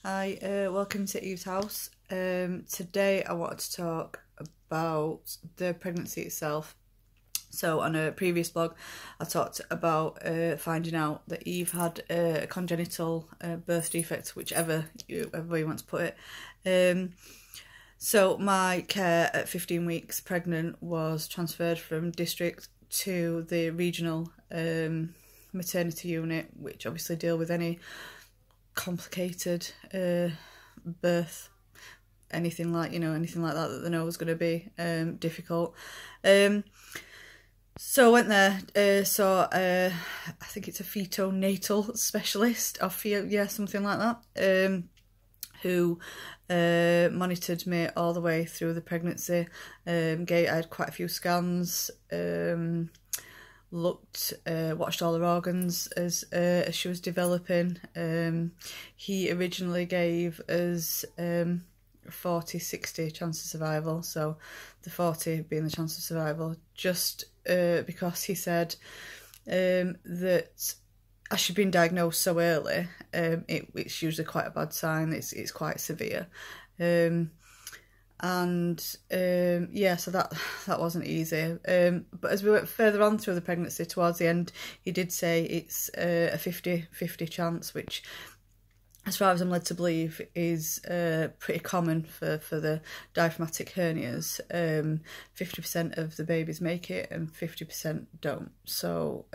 Hi, welcome to Eve's house. Today I wanted to talk about the pregnancy itself. So on a previous blog I talked about finding out that Eve had a congenital birth defect, whichever way you want to put it. So my care at 15 weeks pregnant was transferred from district to the regional maternity unit, which obviously deal with any complicated birth, anything like that they know was going to be difficult. So I went there, saw I think it's a fetal-natal specialist, or something like that, who monitored me all the way through the pregnancy. I had quite a few scans, watched all her organs as she was developing. He originally gave us 40-60 chance of survival, so the 40 being the chance of survival, just because he said that as she'd been diagnosed so early, it's usually quite a bad sign. It's quite severe. So that wasn't easy. But as we went further on through the pregnancy, towards the end, he did say it's a 50-50 chance, which, as far as I'm led to believe, is pretty common for the diaphragmatic hernias. 50% of the babies make it and 50% don't. So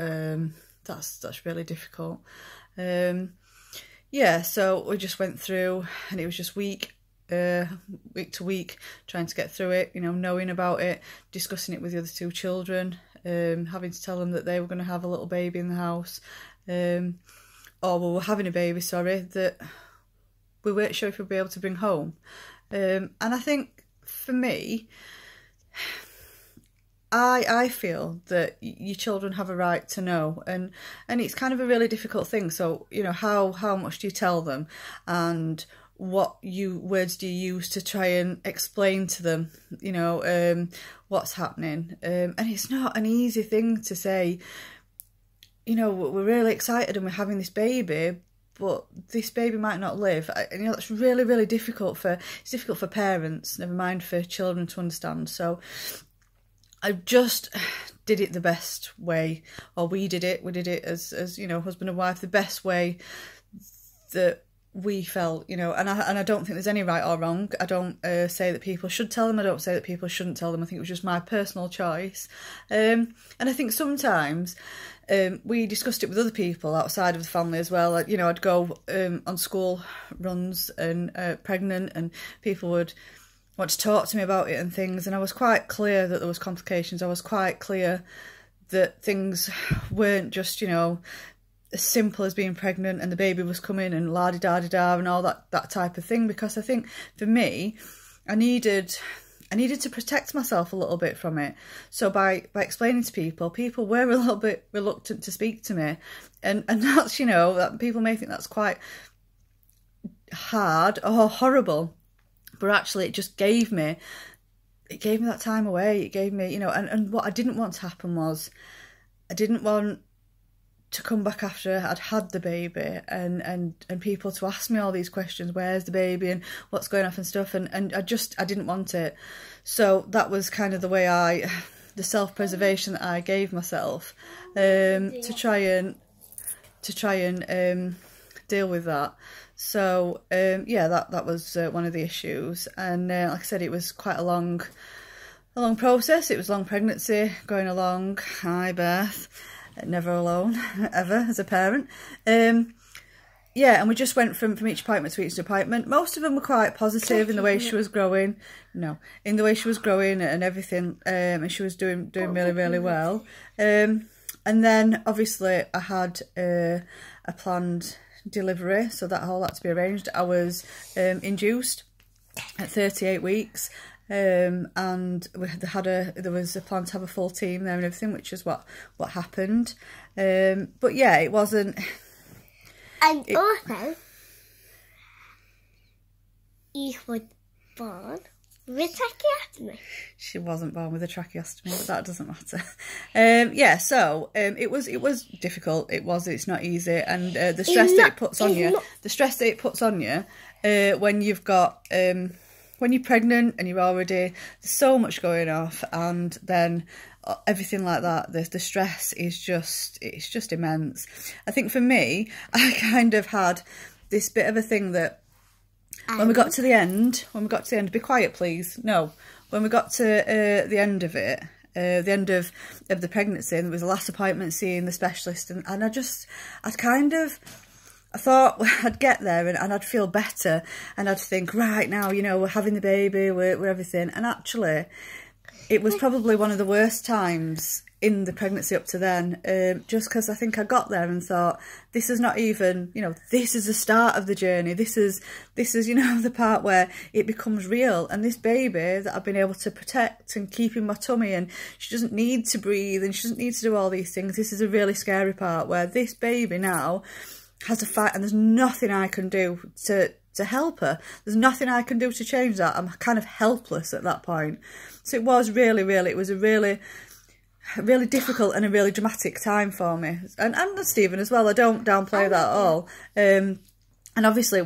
that's really difficult. So we just went through, and it was just week to week, trying to get through it, knowing about it, discussing it with the other two children, having to tell them that they were going to have a little baby in the house, or we were having a baby, that we weren't sure if we'd be able to bring home. And I think for me, I feel that your children have a right to know, and it's kind of a really difficult thing. So how much do you tell them, and what words do you use to try and explain to them what's happening, and it's not an easy thing to say. We're really excited and we're having this baby, but this baby might not live. That's really difficult it's difficult for parents, never mind for children to understand. So I just did it the best way, or we did it as husband and wife, the best way that we felt, and I don't think there's any right or wrong. I don't say that people should tell them. I don't say that people shouldn't tell them. I think it was just my personal choice. And I think sometimes we discussed it with other people outside of the family as well. I'd go on school runs and pregnant, and people would want to talk to me about it and things. And I was quite clear that there was complications. I was quite clear that things weren't just, as simple as being pregnant and the baby was coming and la-di-da-di-da and all that type of thing, because I think for me, I needed to protect myself a little bit from it. So by explaining to people were a little bit reluctant to speak to me, and that's, that people may think that's quite hard or horrible, but actually it just gave me that time away. It gave me, and what I didn't want to happen was, I didn't want to come back after I'd had the baby and people to ask me all these questions, where's the baby and what's going off and stuff, and I didn't want it. So that was kind of the self-preservation that I gave myself, to try and deal with that. So that was one of the issues. And like I said, it was quite a long process. It was a long pregnancy going along. Hi Beth. Never alone, ever, as a parent. And we just went from each appointment to each appointment. Most of them were quite positive in the way she was growing. In the way she was growing and everything, and she was doing really well. And then, obviously, I had a planned delivery, so that all had to be arranged. I was induced at 38 weeks. And there was a plan to have a full team there and everything, which is what happened. But yeah, it wasn't. And also, Eve was born With tracheostomy? She wasn't born with a tracheostomy, but that doesn't matter. Yeah, so it was difficult. It's not easy, and the stress that it puts on you, when you've got when you're pregnant and you're already, there's so much going off, and then everything like that, the stress is just immense. I think for me, I kind of had this bit of a thing that when we got to the end, be quiet please, no, when we got to the end of it, the end of the pregnancy, and there was the last appointment seeing the specialist, and I thought I'd get there and I'd feel better, and I'd think, right now, you know, we're having the baby, we're everything, and actually it was probably one of the worst times in the pregnancy up to then, just because I think I got there and thought, this is not even, you know, this is the start of the journey, this is you know, the part where it becomes real, and this baby that I've been able to protect and keep in my tummy, and she doesn't need to breathe and she doesn't need to do all these things, this is a really scary part where this baby now has to fight, and there's nothing I can do to help her. There's nothing I can do to change that. I'm kind of helpless at that point. So it was really, it was a really difficult and a really dramatic time for me, and Stephen as well. I don't downplay that at all. And obviously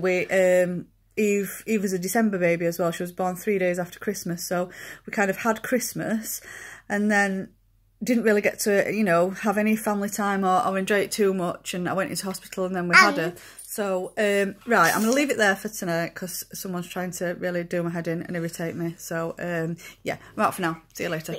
Eve was a December baby as well. She was born 3 days after Christmas, so we kind of had Christmas and then didn't really get to, you know, have any family time or enjoy it too much, and I went into hospital and then we had her. So, right, I'm going to leave it there for tonight because someone's trying to really do my head in and irritate me. So, yeah, I'm out for now. See you later.